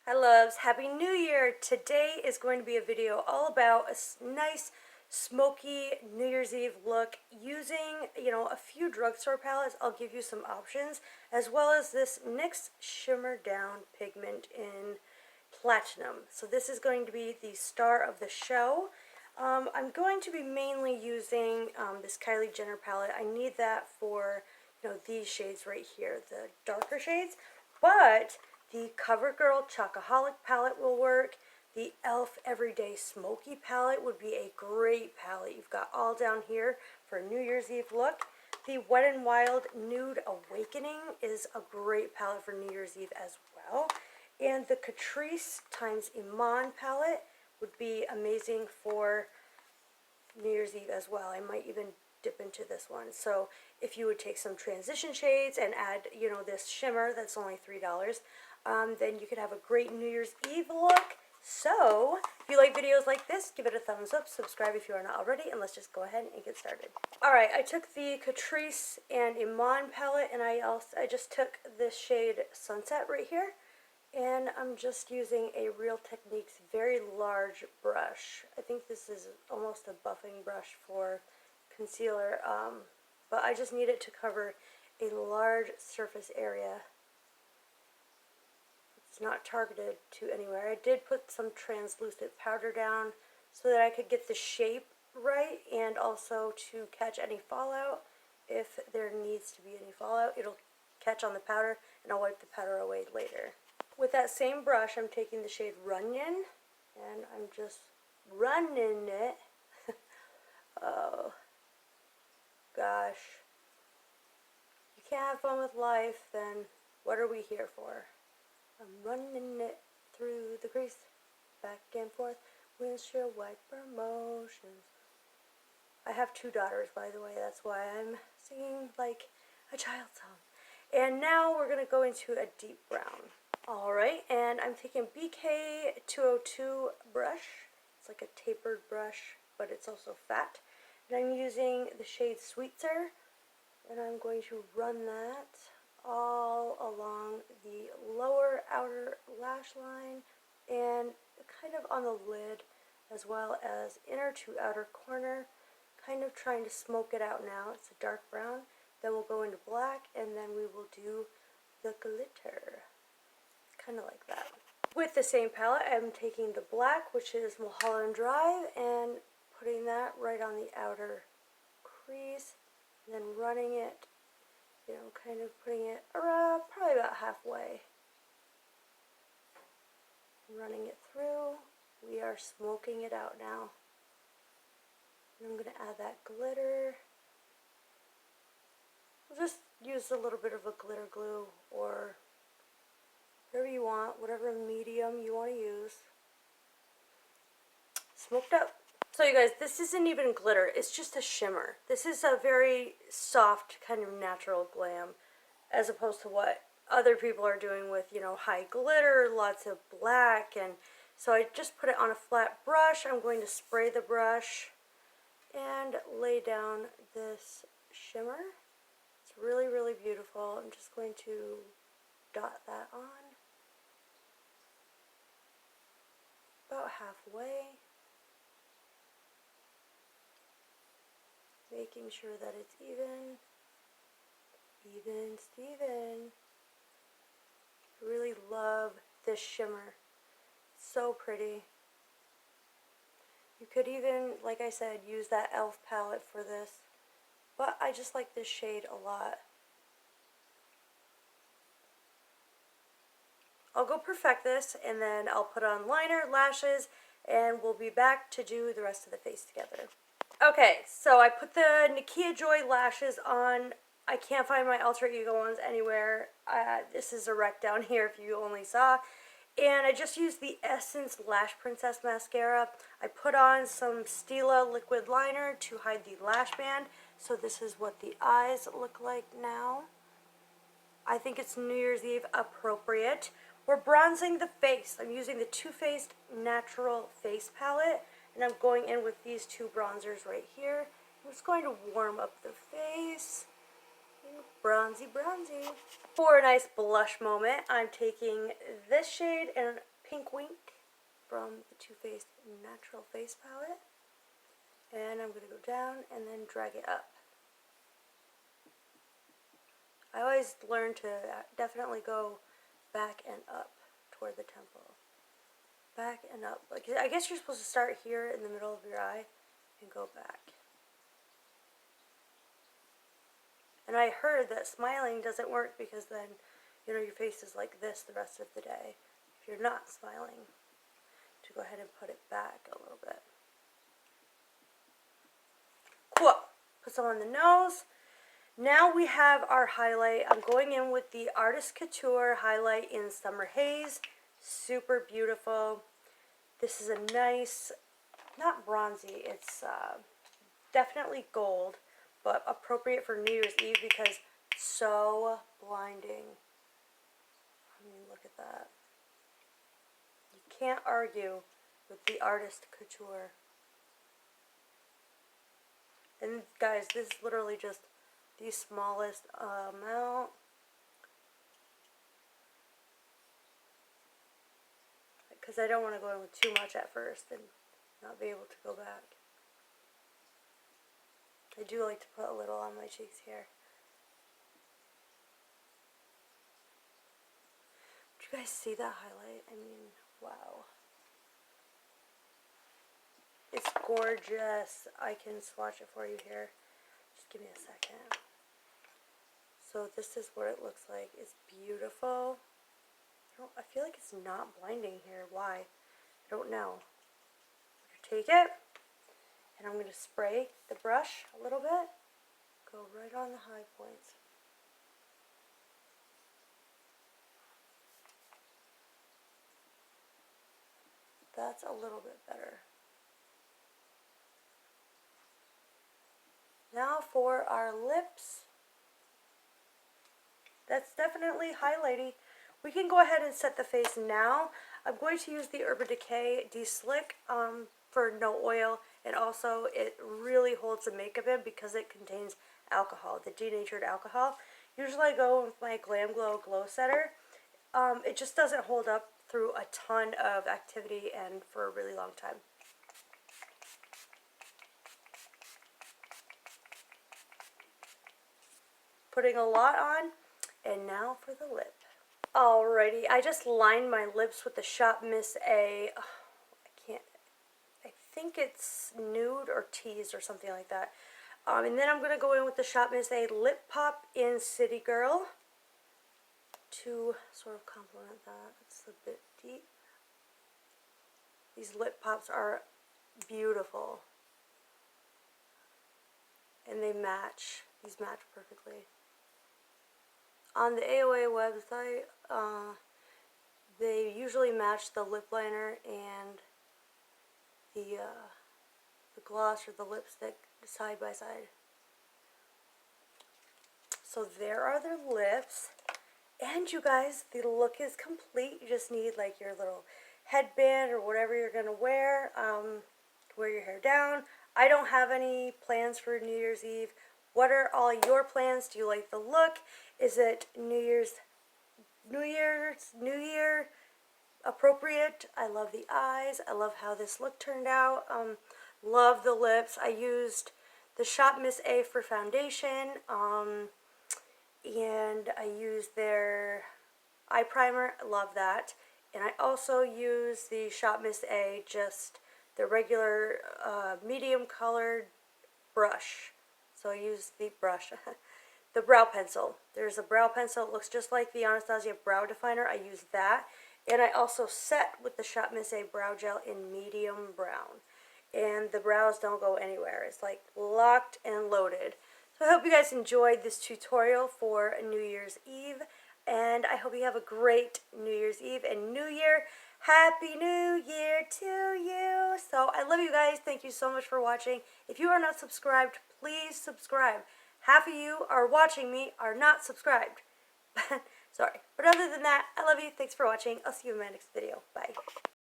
Hi loves, Happy New Year! Today is going to be a video all about a nice smoky New Year's Eve look using, a few drugstore palettes. I'll give you some options, as well as this NYX Shimmer Down pigment in Platinum. So this is going to be the star of the show. I'm going to be mainly using this Kylie Jenner palette. I need that for, these shades right here, the darker shades, but the CoverGirl Chocoholic palette will work. The e.l.f. Everyday Smoky palette would be a great palette. You've got all down here for a New Year's Eve look. The Wet n Wild Nude Awakening is a great palette for New Year's Eve as well. And the Catrice times Iman palette would be amazing for New Year's Eve as well. I might even dip into this one. So if you would take some transition shades and add, this shimmer that's only $3, then you could have a great New Year's Eve look. So if you like videos like this, give it a thumbs up, subscribe if you are not already, and let's just go ahead and get started. Alright, I took the Catrice and Iman palette, and I just took this shade Sunset right here, and I'm just using a Real Techniques very large brush. I think this is almost a buffing brush for concealer, but I just need it to cover a large surface area. It's not targeted to anywhere. I did put some translucent powder down so that I could get the shape right, and also to catch any fallout. If there needs to be any fallout, it'll catch on the powder, and I'll wipe the powder away later. With that same brush, I'm taking the shade Runyon, and I'm just running it. Oh, gosh. You can't have fun with life, then what are we here for? I'm running it through the crease, back and forth, windshield wiper motions. I have 2 daughters, by the way, that's why I'm singing like a child song. And now we're going to go into a deep brown. Alright, and I'm taking BK202 brush. It's like a tapered brush, but it's also fat. And I'm using the shade Sweetser, and I'm going to run that all along the lower outer lash line and kind of on the lid, as well as inner to outer corner, kind of trying to smoke it out now. It's a dark brown. Then we'll go into black, and then we will do the glitter. It's kind of like that. With the same palette, I'm taking the black, which is Mulholland Drive, and putting that right on the outer crease, and then running it, kind of putting it around, probably about halfway. Running it through. We are smoking it out now. And I'm going to add that glitter. We'll just use a little bit of a glitter glue, or whatever you want, whatever medium you want to use. Smoked up. So you guys, this isn't even glitter, it's just a shimmer. This is a very soft, kind of natural glam, as opposed to what other people are doing with, high glitter, lots of black. And so I just put it on a flat brush. I'm going to spray the brush and lay down this shimmer. It's really, really beautiful. I'm just going to dot that on about halfway. Making sure that it's even, Steven. I really love this shimmer. It's so pretty. You could even, like I said, use that e.l.f. palette for this, but I just like this shade a lot. I'll go perfect this, and then I'll put on liner, lashes, and we'll be back to do the rest of the face together. Okay, so I put the Nakia Joy lashes on. I can't find my Alter Ego ones anywhere. This is a wreck down here if you only saw. And I just used the Essence Lash Princess mascara. I put on some Stila liquid liner to hide the lash band. So this is what the eyes look like now. I think it's New Year's Eve appropriate. We're bronzing the face. I'm using the Too Faced Natural Face Palette. And I'm going in with these 2 bronzers right here. I'm just going to warm up the face. Bronzy, bronzy. For a nice blush moment, I'm taking this shade and Pink Wink from the Too Faced Natural Face Palette. And I'm going to go down and then drag it up. I always learn to definitely go back and up toward the temple. Back and up. Like, I guess you're supposed to start here in the middle of your eye and go back. And I heard that smiling doesn't work because then, you know, your face is like this the rest of the day. If you're not smiling, to go ahead and put it back a little bit. Cool. Put some on the nose. Now we have our highlight. I'm going in with the Artist Couture highlight in Summer Haze. Super beautiful. This is a nice, not bronzy, it's definitely gold, but appropriate for New Year's Eve because it's so blinding. I mean, look at that. You can't argue with the Artist Couture. And guys, this is literally just the smallest amount. Because I don't want to go in with too much at first and not be able to go back. I do like to put a little on my cheeks here. Did you guys see that highlight? I mean, wow. It's gorgeous. I can swatch it for you here. Just give me a second. So this is what it looks like. It's beautiful. I feel like it's not blinding here. Why? I don't know. Take it, and I'm going to spray the brush a little bit. Go right on the high points. That's a little bit better. Now for our lips. That's definitely highlighty. We can go ahead and set the face now. I'm going to use the Urban Decay De-Slick for no oil, and also it really holds the makeup in because it contains alcohol, the denatured alcohol. Usually I go with my Glam Glow Setter. It just doesn't hold up through a ton of activity and for a really long time. Putting a lot on, and now for the lip. Alrighty, I just lined my lips with the Shop Miss A, I think it's Nude or Tease or something like that. And then I'm going to go in with the Shop Miss A Lip Pop in City Girl to sort of complement that. It's a bit deep. These lip pops are beautiful. And they match. These match perfectly. On the AOA website, they usually match the lip liner and the gloss or the lipstick side by side. So there are their lips. And you guys, the look is complete. You just need like your little headband or whatever you're going to wear. Wear your hair down. I don't have any plans for New Year's Eve. What are all your plans? Do you like the look? Is it New Year appropriate? I love the eyes. I love how this look turned out. Love the lips. I used the Shop Miss A for foundation. And I used their eye primer. I love that. And I also used the Shop Miss A, just the regular medium colored brush. So I used the brush, the brow pencil. There's a brow pencil. It looks just like the Anastasia brow definer. I used that. And I also set with the Shop Miss A brow gel in medium brown. And the brows don't go anywhere. It's like locked and loaded. So I hope you guys enjoyed this tutorial for New Year's Eve. And I hope you have a great New Year's Eve and New Year. Happy New Year to you. So I love you guys. Thank you so much for watching. If you are not subscribed, please subscribe. Half of you are watching me are not subscribed. Sorry. But other than that, I love you. Thanks for watching. I'll see you in my next video. Bye.